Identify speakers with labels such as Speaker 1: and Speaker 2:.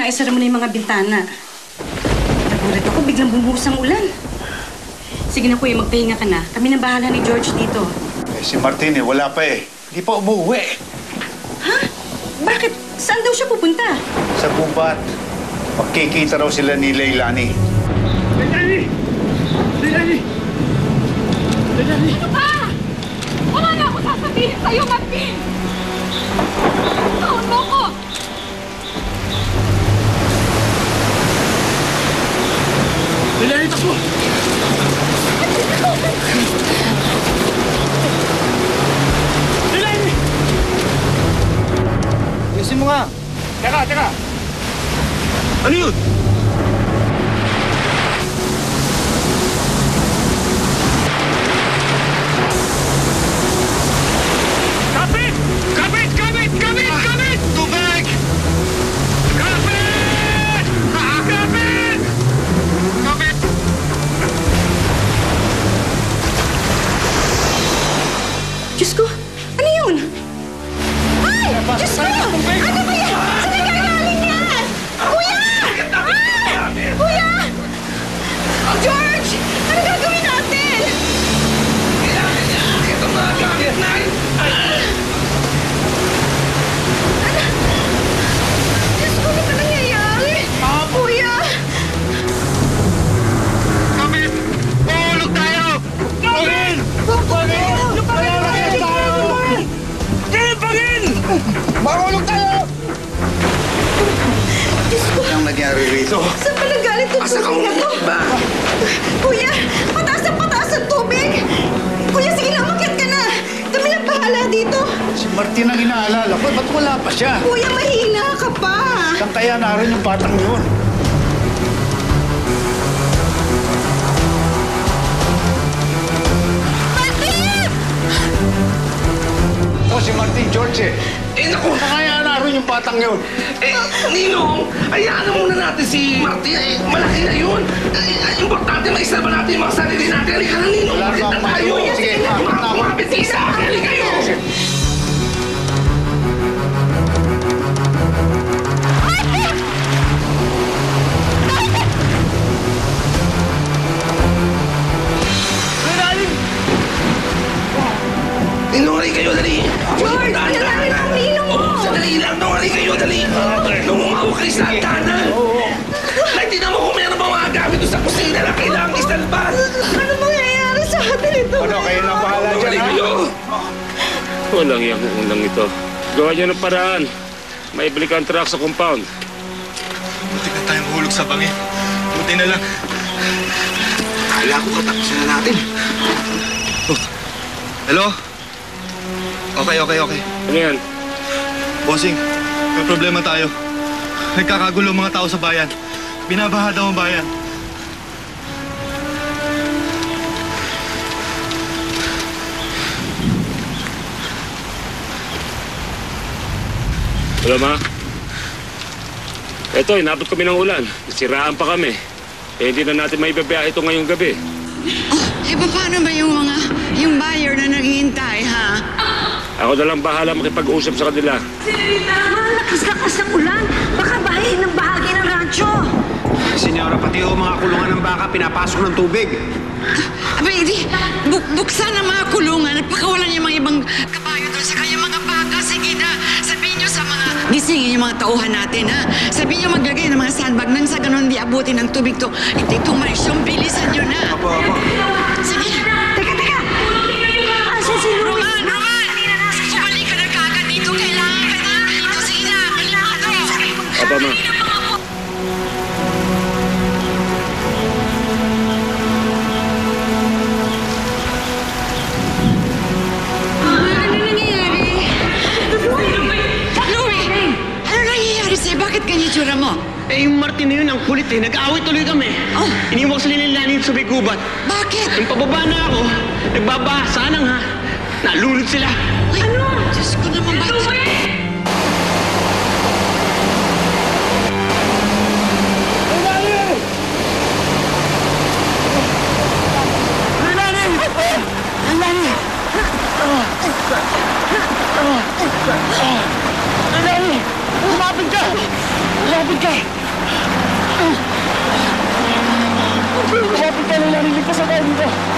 Speaker 1: naisara mo na yung mga bintana. Nagulat ako, biglang bumuhos ang ulan. Sige na kuya, magpahinga ka na. Kami na bahala ni George dito.
Speaker 2: Eh, si Martin wala pa eh. Hindi pa umuwi.
Speaker 1: Ha? Bakit? Saan daw siya pupunta?
Speaker 2: Sa gubat. Magkikita raw sila ni Leilani.
Speaker 3: Leilani! Leilani! Leilani!
Speaker 4: Ano ba? Wala na ako sasabihin sa'yo, Martin! Taon mo ko!
Speaker 3: Leilani, takbo! Leilani!
Speaker 5: Ayusin mo nga.
Speaker 3: Teka!
Speaker 5: Ano yun?
Speaker 3: Kapit! Kapit! Kapit! Kapit! Kapit!
Speaker 5: Tubig!
Speaker 3: Kapit! Kapit! Kapit!
Speaker 1: Diyos ko, ano yun? Ay! Diyos ko! Ano ba yan? Saan nagagaling yan? Kuya! Ay! Kuya! George! Ano gagawin natin?
Speaker 3: Kailangan niya! Ito mga gamit na!
Speaker 1: Diyos ko, ano ba nangyayari? Kuya!
Speaker 3: Kapit! Mahulog tayo! Pangin!
Speaker 1: Ano ba nangyayari?
Speaker 3: Pangin!
Speaker 5: Mahulog tayo!
Speaker 1: Diyos ko,
Speaker 2: Ano ang nangyari rito?
Speaker 1: saan pa nagalit itong tubig na to? Kuya, pataas ang tubig! Kuya, sige na, umakyat ka na! Kami na bahala dito!
Speaker 2: Si Martin ang inaalala ko. Ba't wala pa siya?
Speaker 1: Kuya, mahina ka pa!
Speaker 2: Saan kaya naroon yung batang yun?
Speaker 1: Martin!
Speaker 2: O, si Martin George eh.
Speaker 3: Eh, naku!
Speaker 2: Saan kaya naroon yung batang yun?
Speaker 3: Eh, Ninong, hayaan na muna natin si Martin. Eh, malaki na yun. Eh, importante maisalba natin yung mga sarili natin. Halika na, Ninong.
Speaker 2: Wala
Speaker 3: Bakit
Speaker 2: bang
Speaker 3: na tayo?
Speaker 2: matulog? Sige, bakit na ako?
Speaker 3: Mga betisa! Halika kayo! Ninong, halika kayo, dali!
Speaker 1: George, nalangin ang ninong mo!
Speaker 3: Sandali lang, Nong, halika kayo, dali! Nung umawag kayo sa hagdanan! Like, tingnan mo kung meron ba mga gamit doon sa kusina na kailangang isalban!
Speaker 1: Ano mangyayari sa atin ito?
Speaker 2: Ano, kayo na bahala dyan,
Speaker 3: Halika
Speaker 2: ha?
Speaker 3: kayo!
Speaker 6: Walang yung ulang ito. Gawa niyo ng paraan. May balik ang truck sa compound.
Speaker 5: Buti na tayong hulog sa bangin. Buti na lang.
Speaker 3: Kala ko katapusin na natin.
Speaker 5: Oh. Hello? Okay.
Speaker 6: Ano yan?
Speaker 5: Bossing, may problema tayo. Nagkakagulo ang mga tao sa bayan. Binabaha daw ang bayan.
Speaker 6: Wala ma? Eto, inabot kami ng ulan. Nasiraan pa kami. Eh, hindi na natin maibabiyahe ito ngayong gabi.
Speaker 7: Paano ba yung buyer na naghihintay, ha?
Speaker 6: Ako na lang bahala makipag-usap sa kanila.
Speaker 1: Lakas-lakas ng ulan! Baka bahayin ng bahagi ng rancho!
Speaker 8: Senyora, pati ho mga kulungan ng baka pinapasok ng tubig.
Speaker 7: Abay, buksan ang mga kulungan at pakawalan yung mga ibang kabayo doon sa kanyang mga baka. Sige na, sabihin nyo sa mga gisingin yung mga tauhan natin, ha? Sabihin nyo maglagay ng mga sandbag nang sa ganun di abutin ng tubig to. Itong Marisyong, bilisan nyo na.
Speaker 8: Opo.
Speaker 7: Sige. Teka.
Speaker 1: Asa si Luis?
Speaker 7: Roman! Bumalik ka na kagad dito. Kailangan ka na dito. Sige na.
Speaker 6: Aba, ma.
Speaker 7: Ano nangyayari? Louie! Ano nangyayari sa'yo? Bakit ganyan tsura mo?
Speaker 8: Eh, yung Martin na yun, ang kulit eh. Nag-aaway tuloy kami.
Speaker 7: Oh.
Speaker 8: Iniwan ko sa Leilani sa may gubat.
Speaker 7: Bakit?
Speaker 8: Yung pababa na ako, nagbabaha. Sanang ha. Nalulod sila.
Speaker 7: Ano? Diyos ko naman ba?
Speaker 3: Leilani! Lumapit ka! Lumapit
Speaker 8: Lumapit ka! Lumapit ka nang narinig ka sa tayo dito!